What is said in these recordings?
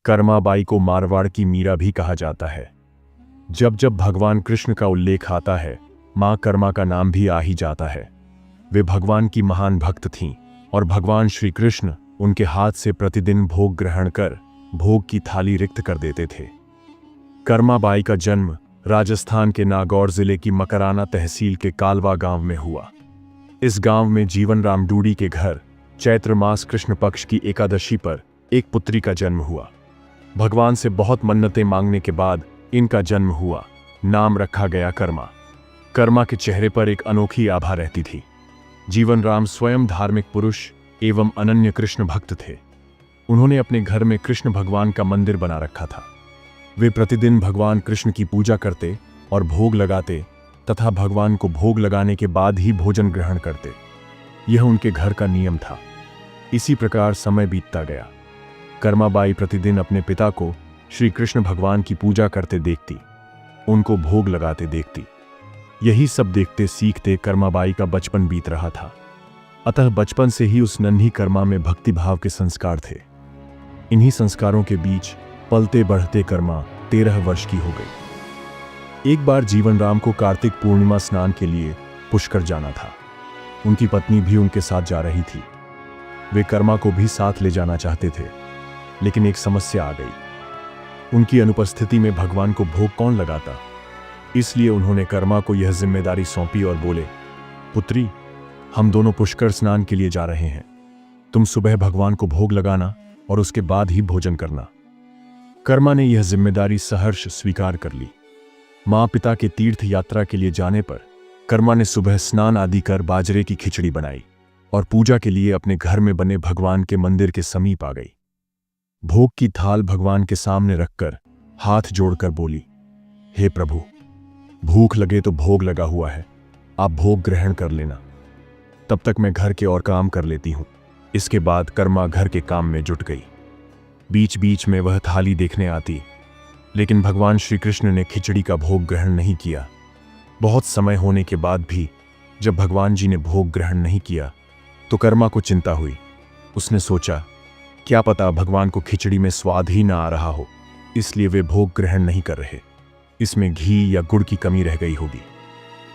कर्माबाई को मारवाड़ की मीरा भी कहा जाता है। जब जब भगवान कृष्ण का उल्लेख आता है, मां कर्मा का नाम भी आ ही जाता है। वे भगवान की महान भक्त थीं और भगवान श्री कृष्ण उनके हाथ से प्रतिदिन भोग ग्रहण कर भोग की थाली रिक्त कर देते थे। कर्माबाई का जन्म राजस्थान के नागौर जिले की मकराना तहसील के कालवा गांव में हुआ। इस गांव में जीवन राम डूडी के घर चैत्र मास कृष्ण पक्ष की एकादशी पर एक पुत्री का जन्म हुआ। भगवान से बहुत मन्नतें मांगने के बाद इनका जन्म हुआ। नाम रखा गया कर्मा। कर्मा के चेहरे पर एक अनोखी आभा रहती थी। जीवन राम स्वयं धार्मिक पुरुष एवं अनन्य कृष्ण भक्त थे। उन्होंने अपने घर में कृष्ण भगवान का मंदिर बना रखा था। वे प्रतिदिन भगवान कृष्ण की पूजा करते और भोग लगाते तथा भगवान को भोग लगाने के बाद ही भोजन ग्रहण करते। यह उनके घर का नियम था। इसी प्रकार समय बीतता गया। कर्माबाई प्रतिदिन अपने पिता को श्री कृष्ण भगवान की पूजा करते देखती, उनको भोग लगाते देखती। यही सब देखते सीखते कर्माबाई का बचपन बीत रहा था। अतः बचपन से ही उस नन्ही कर्मा में भक्ति भाव के संस्कार थे। इन्हीं संस्कारों के बीच पलते बढ़ते कर्मा 13 वर्ष की हो गई। एक बार जीवन राम को कार्तिक पूर्णिमा स्नान के लिए पुष्कर जाना था। उनकी पत्नी भी उनके साथ जा रही थी। वे कर्मा को भी साथ ले जाना चाहते थे, लेकिन एक समस्या आ गई। उनकी अनुपस्थिति में भगवान को भोग कौन लगाता? इसलिए उन्होंने कर्मा को यह जिम्मेदारी सौंपी और बोले, पुत्री, हम दोनों पुष्कर स्नान के लिए जा रहे हैं। तुम सुबह भगवान को भोग लगाना और उसके बाद ही भोजन करना। कर्मा ने यह जिम्मेदारी सहर्ष स्वीकार कर ली। मां पिता के तीर्थ यात्रा के लिए जाने पर कर्मा ने सुबह स्नान आदि कर बाजरे की खिचड़ी बनाई और पूजा के लिए अपने घर में बने भगवान के मंदिर के समीप आ गई। भोग की थाल भगवान के सामने रखकर हाथ जोड़कर बोली, हे प्रभु, भूख लगे तो भोग लगा हुआ है, आप भोग ग्रहण कर लेना। तब तक मैं घर के और काम कर लेती हूं। इसके बाद कर्मा घर के काम में जुट गई। बीच बीच में वह थाली देखने आती, लेकिन भगवान श्री कृष्ण ने खिचड़ी का भोग ग्रहण नहीं किया। बहुत समय होने के बाद भी जब भगवान जी ने भोग ग्रहण नहीं किया तो कर्मा को चिंता हुई। उसने सोचा, क्या पता भगवान को खिचड़ी में स्वाद ही ना आ रहा हो, इसलिए वे भोग ग्रहण नहीं कर रहे। इसमें घी या गुड़ की कमी रह गई होगी।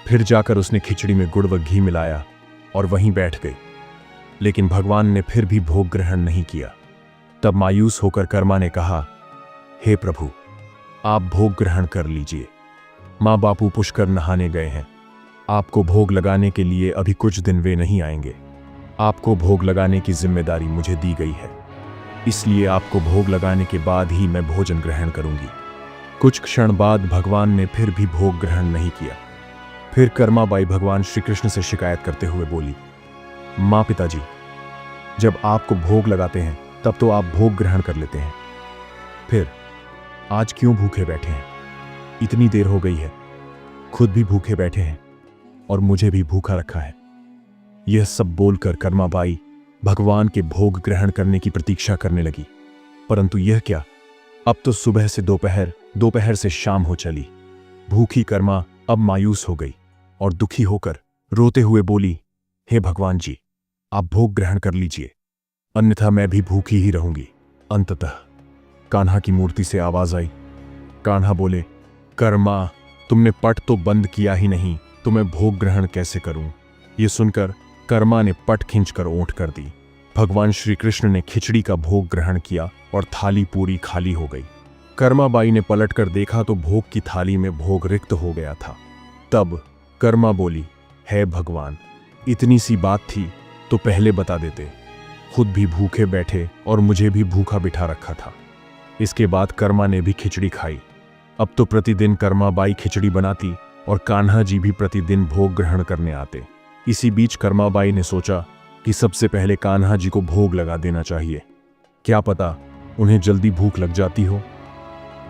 फिर जाकर उसने खिचड़ी में गुड़ व घी मिलाया और वहीं बैठ गई। लेकिन भगवान ने फिर भी भोग ग्रहण नहीं किया। तब मायूस होकर कर्मा ने कहा, हे प्रभु, आप भोग ग्रहण कर लीजिए। माँ बापू पुष्कर नहाने गए हैं। आपको भोग लगाने के लिए अभी कुछ दिन वे नहीं आएंगे। आपको भोग लगाने की जिम्मेदारी मुझे दी गई है, इसलिए आपको भोग लगाने के बाद ही मैं भोजन ग्रहण करूंगी। कुछ क्षण बाद भगवान ने फिर भी भोग ग्रहण नहीं किया। फिर कर्माबाई भगवान श्री कृष्ण से शिकायत करते हुए बोली, माँ पिताजी, जब आपको भोग लगाते हैं तब तो आप भोग ग्रहण कर लेते हैं, फिर आज क्यों भूखे बैठे हैं? इतनी देर हो गई है, खुद भी भूखे बैठे हैं और मुझे भी भूखा रखा है। यह सब बोलकर कर्माबाई भगवान के भोग ग्रहण करने की प्रतीक्षा करने लगी। परंतु यह क्या, अब तो सुबह से दोपहर, दोपहर से शाम हो चली। भूखी कर्मा अब मायूस हो गई और दुखी होकर रोते हुए बोली, हे भगवान जी, आप भोग ग्रहण कर लीजिए, अन्यथा मैं भी भूखी ही रहूंगी। अंततः कान्हा की मूर्ति से आवाज आई। कान्हा बोले, कर्मा, तुमने पट तो बंद किया ही नहीं, तो मैं भोग ग्रहण कैसे करूं? यह सुनकर कर्मा ने पट खींचकर ओंठ कर दी। भगवान श्री कृष्ण ने खिचड़ी का भोग ग्रहण किया और थाली पूरी खाली हो गई। कर्माबाई ने पलटकर देखा तो भोग की थाली में भोग रिक्त हो गया था। तब कर्मा बोली, हे भगवान, इतनी सी बात थी तो पहले बता देते। खुद भी भूखे बैठे और मुझे भी भूखा बिठा रखा था। इसके बाद कर्मा ने भी खिचड़ी खाई। अब तो प्रतिदिन कर्माबाई खिचड़ी बनाती और कान्हा जी भी प्रतिदिन भोग ग्रहण करने आते। इसी बीच कर्माबाई ने सोचा कि सबसे पहले कान्हा जी को भोग लगा देना चाहिए। क्या पता उन्हें जल्दी भूख लग जाती हो।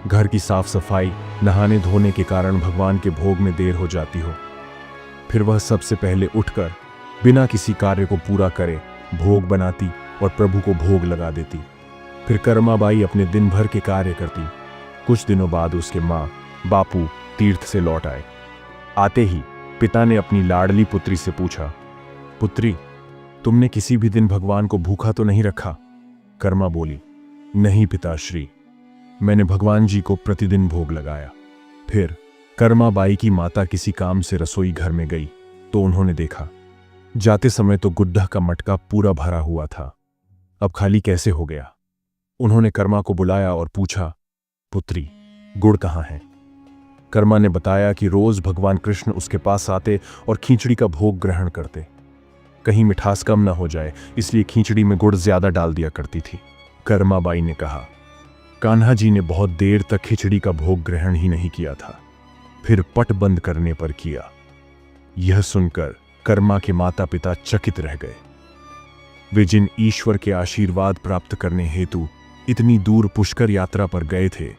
घर की साफ सफाई, नहाने धोने के कारण भगवान के भोग में देर हो जाती हो। फिर वह सबसे पहले उठकर बिना किसी कार्य को पूरा करे भोग बनाती और प्रभु को भोग लगा देती। फिर कर्माबाई अपने दिन भर के कार्य करती। कुछ दिनों बाद उसके माँ बापू तीर्थ से लौट आए। आते ही पिता ने अपनी लाडली पुत्री से पूछा, पुत्री, तुमने किसी भी दिन भगवान को भूखा तो नहीं रखा? कर्मा बोली, नहीं पिताश्री, मैंने भगवान जी को प्रतिदिन भोग लगाया। फिर कर्माबाई की माता किसी काम से रसोई घर में गई तो उन्होंने देखा, जाते समय तो गुड्डा का मटका पूरा भरा हुआ था, अब खाली कैसे हो गया। उन्होंने कर्मा को बुलाया और पूछा, पुत्री, गुड़ कहाँ है। कर्मा ने बताया कि रोज भगवान कृष्ण उसके पास आते और खींचड़ी का भोग ग्रहण करते। कहीं मिठास कम न हो जाए इसलिए खींचड़ी में गुड़ ज्यादा डाल दिया करती थी। कर्माबाई ने कहा, कान्हा जी ने बहुत देर तक खिचड़ी का भोग ग्रहण ही नहीं किया था, फिर पट बंद करने पर किया। यह सुनकर कर्मा के माता पिता चकित रह गए। वे जिन ईश्वर के आशीर्वाद प्राप्त करने हेतु इतनी दूर पुष्कर यात्रा पर गए थे,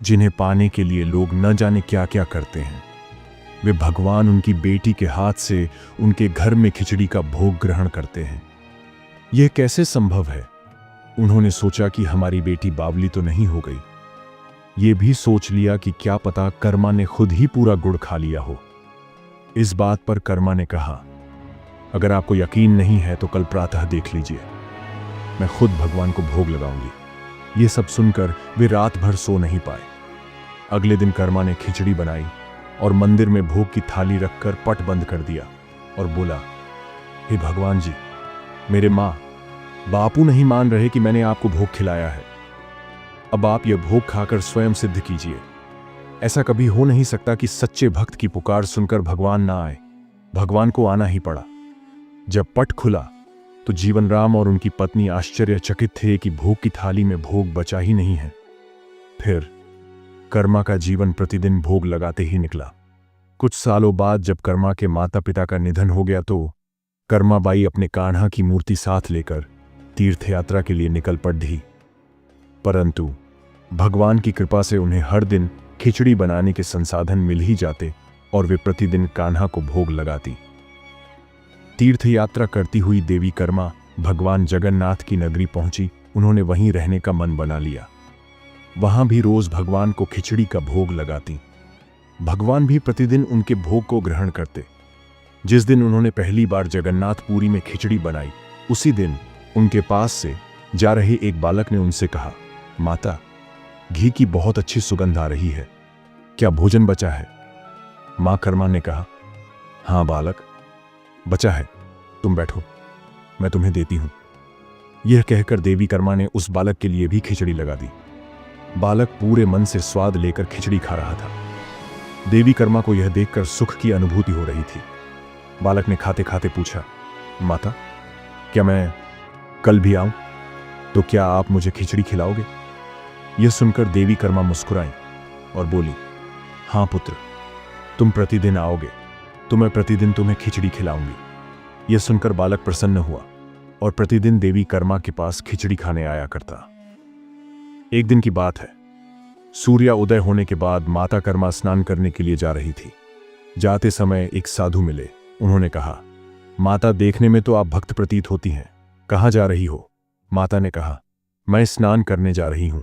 जिन्हें पाने के लिए लोग न जाने क्या क्या करते हैं, वे भगवान उनकी बेटी के हाथ से उनके घर में खिचड़ी का भोग ग्रहण करते हैं। यह कैसे संभव है। उन्होंने सोचा कि हमारी बेटी बावली तो नहीं हो गई। ये भी सोच लिया कि क्या पता कर्मा ने खुद ही पूरा गुड़ खा लिया हो। इस बात पर कर्मा ने कहा, अगर आपको यकीन नहीं है तो कल प्रातः देख लीजिए, मैं खुद भगवान को भोग लगाऊंगी। ये सब सुनकर वे रात भर सो नहीं पाए। अगले दिन कर्मा ने खिचड़ी बनाई और मंदिर में भोग की थाली रखकर पट बंद कर दिया और बोला, हे भगवान जी, मेरे माँ बापू नहीं मान रहे कि मैंने आपको भोग खिलाया है। अब आप यह भोग खाकर स्वयं सिद्ध कीजिए। ऐसा कभी हो नहीं सकता कि सच्चे भक्त की पुकार सुनकर भगवान ना आए। भगवान को आना ही पड़ा। जब पट खुला तो जीवन राम और उनकी पत्नी आश्चर्यचकित थे कि भोग की थाली में भोग बचा ही नहीं है। फिर कर्मा का जीवन प्रतिदिन भोग लगाते ही निकला। कुछ सालों बाद जब कर्मा के माता पिता का निधन हो गया तो कर्माबाई अपने कान्हा की मूर्ति साथ लेकर तीर्थ यात्रा के लिए निकल पड़ी। परंतु भगवान की कृपा से उन्हें हर दिन खिचड़ी बनाने के संसाधन मिल ही जाते और वे प्रतिदिन कान्हा को भोग लगाती। तीर्थ यात्रा करती हुई देवी कर्मा भगवान जगन्नाथ की नगरी पहुंची। उन्होंने वहीं रहने का मन बना लिया। वहां भी रोज भगवान को खिचड़ी का भोग लगाती। भगवान भी प्रतिदिन उनके भोग को ग्रहण करते। जिस दिन उन्होंने पहली बार जगन्नाथपुरी में खिचड़ी बनाई, उसी दिन उनके पास से जा रहे एक बालक ने उनसे कहा, माता, घी की बहुत अच्छी सुगंध आ रही है, क्या भोजन बचा है। मां कर्मा ने कहा, हां बालक, बचा है, तुम बैठो, मैं तुम्हें देती हूं। यह कहकर देवी कर्मा ने उस बालक के लिए भी खिचड़ी लगा दी। बालक पूरे मन से स्वाद लेकर खिचड़ी खा रहा था। देवी कर्मा को यह देखकर सुख की अनुभूति हो रही थी। बालक ने खाते खाते पूछा, माता, क्या मैं कल भी आऊं? तो क्या आप मुझे खिचड़ी खिलाओगे? यह सुनकर देवी कर्मा मुस्कुराई और बोली, हां पुत्र, तुम प्रतिदिन आओगे तो मैं प्रतिदिन तुम्हें खिचड़ी खिलाऊंगी। यह सुनकर बालक प्रसन्न हुआ और प्रतिदिन देवी कर्मा के पास खिचड़ी खाने आया करता। एक दिन की बात है, सूर्य उदय होने के बाद माता कर्मा स्नान करने के लिए जा रही थी। जाते समय एक साधु मिले। उन्होंने कहा, माता, देखने में तो आप भक्त प्रतीत होती हैं, कहां जा रही हो? माता ने कहा, मैं स्नान करने जा रही हूं।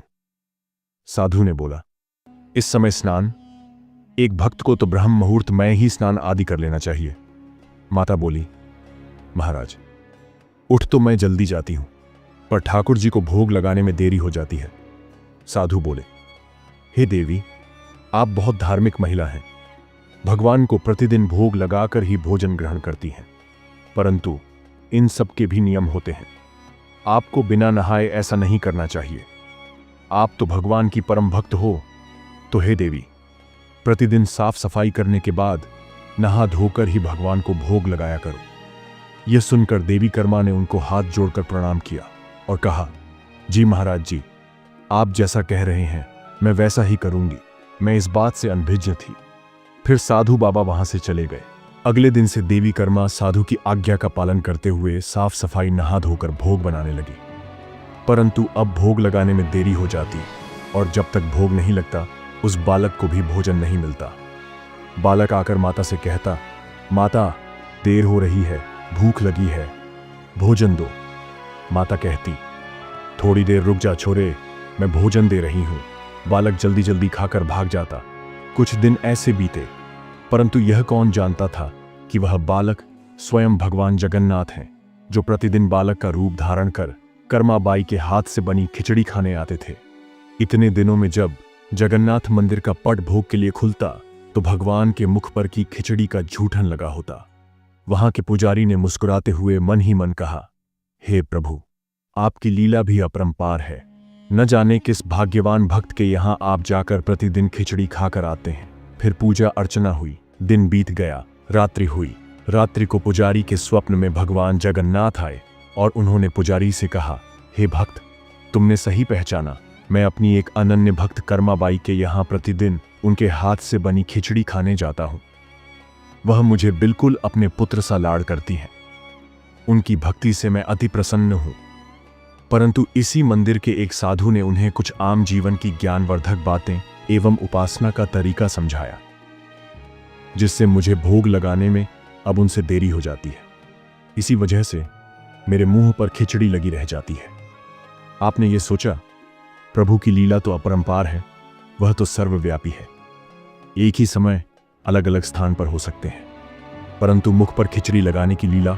साधु ने बोला, इस समय स्नान? एक भक्त को तो ब्रह्म मुहूर्त में ही स्नान आदि कर लेना चाहिए। माता बोली, महाराज, उठ तो मैं जल्दी जाती हूं, पर ठाकुर जी को भोग लगाने में देरी हो जाती है। साधु बोले, हे देवी, आप बहुत धार्मिक महिला हैं, भगवान को प्रतिदिन भोग लगाकर ही भोजन ग्रहण करती हैं, परंतु इन सब के भी नियम होते हैं। आपको बिना नहाए ऐसा नहीं करना चाहिए। आप तो भगवान की परम भक्त हो, तो हे देवी, प्रतिदिन साफ सफाई करने के बाद नहा धोकर ही भगवान को भोग लगाया करो। यह सुनकर देवी कर्मा ने उनको हाथ जोड़कर प्रणाम किया और कहा, जी महाराज जी, आप जैसा कह रहे हैं मैं वैसा ही करूंगी, मैं इस बात से अनभिज्ञ थी। फिर साधु बाबा वहां से चले गए। अगले दिन से देवी कर्मा साधु की आज्ञा का पालन करते हुए साफ सफाई नहा धोकर भोग बनाने लगी। परंतु अब भोग लगाने में देरी हो जाती और जब तक भोग नहीं लगता उस बालक को भी भोजन नहीं मिलता। बालक आकर माता से कहता, माता, देर हो रही है, भूख लगी है, भोजन दो। माता कहती, थोड़ी देर रुक जा छोरे, मैं भोजन दे रही हूं। बालक जल्दी जल्दी खाकर भाग जाता। कुछ दिन ऐसे बीते, परंतु यह कौन जानता था कि वह बालक स्वयं भगवान जगन्नाथ हैं, जो प्रतिदिन बालक का रूप धारण कर कर्माबाई के हाथ से बनी खिचड़ी खाने आते थे। इतने दिनों में जब जगन्नाथ मंदिर का पट भोग के लिए खुलता तो भगवान के मुख पर की खिचड़ी का जूठन लगा होता। वहां के पुजारी ने मुस्कुराते हुए मन ही मन कहा, हे प्रभु, आपकी लीला भी अपरंपार है। न जाने किस भाग्यवान भक्त के यहां आप जाकर प्रतिदिन खिचड़ी खाकर आते हैं। फिर पूजा अर्चना हुई, दिन बीत गया, रात्रि हुई। रात्रि को पुजारी के स्वप्न में भगवान जगन्नाथ आए और उन्होंने पुजारी से कहा, हे भक्त, तुमने सही पहचाना। मैं अपनी एक अनन्य भक्त कर्माबाई के यहाँ प्रतिदिन उनके हाथ से बनी खिचड़ी खाने जाता हूं। वह मुझे बिल्कुल अपने पुत्र सा लाड़ करती हैं। उनकी भक्ति से मैं अति प्रसन्न हूं। परंतु इसी मंदिर के एक साधु ने उन्हें कुछ आम जीवन की ज्ञानवर्धक बातें एवं उपासना का तरीका समझाया, जिससे मुझे भोग लगाने में अब उनसे देरी हो जाती है। इसी वजह से मेरे मुंह पर खिचड़ी लगी रह जाती है। आपने ये सोचा, प्रभु की लीला तो अपरंपार है, वह तो सर्वव्यापी है। एक ही समय अलग अलग स्थान पर हो सकते हैं, परंतु मुख पर खिचड़ी लगाने की लीला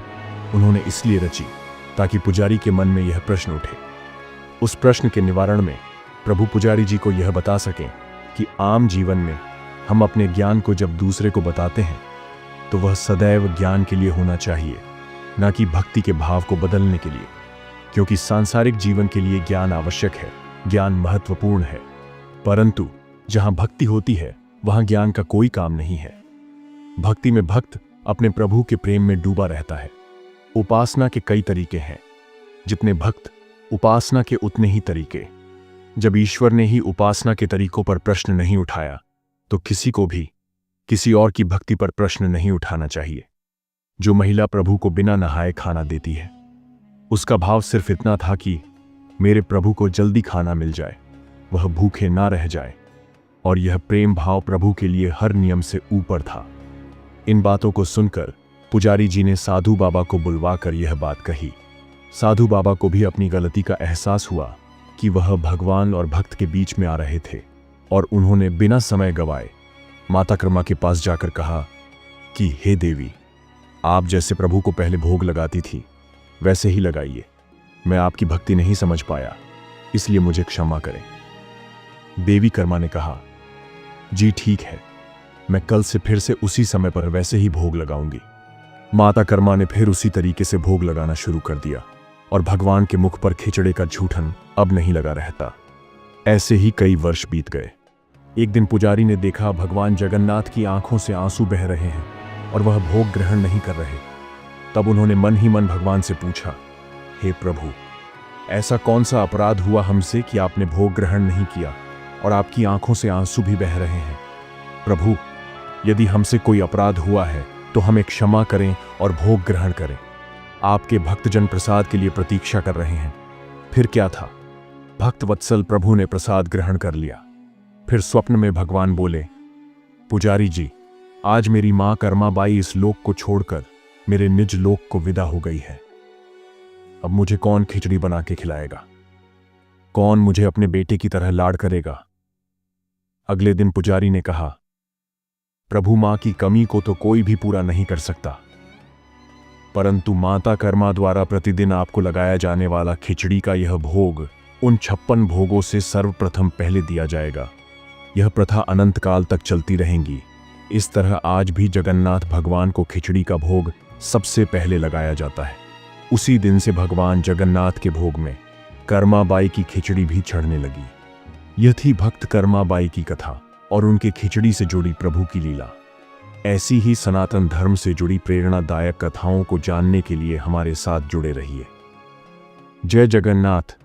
उन्होंने इसलिए रची ताकि पुजारी के मन में यह प्रश्न उठे। उस प्रश्न के निवारण में प्रभु पुजारी जी को यह बता सकें कि आम जीवन में हम अपने ज्ञान को जब दूसरे को बताते हैं तो वह सदैव ज्ञान के लिए होना चाहिए, न कि भक्ति के भाव को बदलने के लिए। क्योंकि सांसारिक जीवन के लिए ज्ञान आवश्यक है, ज्ञान महत्वपूर्ण है, परंतु जहां भक्ति होती है वहां ज्ञान का कोई काम नहीं है। भक्ति में भक्त अपने प्रभु के प्रेम में डूबा रहता है। उपासना के कई तरीके हैं, जितने भक्त उपासना के उतने ही तरीके। जब ईश्वर ने ही उपासना के तरीकों पर प्रश्न नहीं उठाया तो किसी को भी किसी और की भक्ति पर प्रश्न नहीं उठाना चाहिए। जो महिला प्रभु को बिना नहाए खाना देती है, उसका भाव सिर्फ इतना था कि मेरे प्रभु को जल्दी खाना मिल जाए, वह भूखे ना रह जाए, और यह प्रेम भाव प्रभु के लिए हर नियम से ऊपर था। इन बातों को सुनकर पुजारी जी ने साधु बाबा को बुलवाकर यह बात कही। साधु बाबा को भी अपनी गलती का एहसास हुआ कि वह भगवान और भक्त के बीच में आ रहे थे, और उन्होंने बिना समय गवाए माता कर्मा के पास जाकर कहा कि हे देवी, आप जैसे प्रभु को पहले भोग लगाती थी वैसे ही लगाइए। मैं आपकी भक्ति नहीं समझ पाया, इसलिए मुझे क्षमा करें। देवी कर्मा ने कहा, जी ठीक है, मैं कल से फिर से उसी समय पर वैसे ही भोग लगाऊंगी। माता कर्मा ने फिर उसी तरीके से भोग लगाना शुरू कर दिया और भगवान के मुख पर खिचड़े का जूठन अब नहीं लगा रहता। ऐसे ही कई वर्ष बीत गए। एक दिन पुजारी ने देखा भगवान जगन्नाथ की आंखों से आंसू बह रहे हैं और वह भोग ग्रहण नहीं कर रहे। तब उन्होंने मन ही मन भगवान से पूछा, हे प्रभु, ऐसा कौन सा अपराध हुआ हमसे कि आपने भोग ग्रहण नहीं किया और आपकी आंखों से आंसू भी बह रहे हैं? प्रभु, यदि हमसे कोई अपराध हुआ है तो हमें क्षमा करें और भोग ग्रहण करें। आपके भक्तजन प्रसाद के लिए प्रतीक्षा कर रहे हैं। फिर क्या था, भक्त वत्सल प्रभु ने प्रसाद ग्रहण कर लिया। फिर स्वप्न में भगवान बोले, पुजारी जी, आज मेरी मां कर्माबाई इस लोक को छोड़कर मेरे निज लोक को विदा हो गई है। अब मुझे कौन खिचड़ी बना के खिलाएगा? कौन मुझे अपने बेटे की तरह लाड़ करेगा? अगले दिन पुजारी ने कहा, प्रभु, मां की कमी को तो कोई भी पूरा नहीं कर सकता, परंतु माता कर्मा द्वारा प्रतिदिन आपको लगाया जाने वाला खिचड़ी का यह भोग उन 56 भोगों से सर्वप्रथम पहले दिया जाएगा। यह प्रथा अनंत काल तक चलती रहेगी। इस तरह आज भी जगन्नाथ भगवान को खिचड़ी का भोग सबसे पहले लगाया जाता है। उसी दिन से भगवान जगन्नाथ के भोग में कर्माबाई की खिचड़ी भी चढ़ने लगी। यह थी भक्त कर्माबाई की कथा और उनके खिचड़ी से जुड़ी प्रभु की लीला। ऐसी ही सनातन धर्म से जुड़ी प्रेरणादायक कथाओं को जानने के लिए हमारे साथ जुड़े रहिए। जय जगन्नाथ।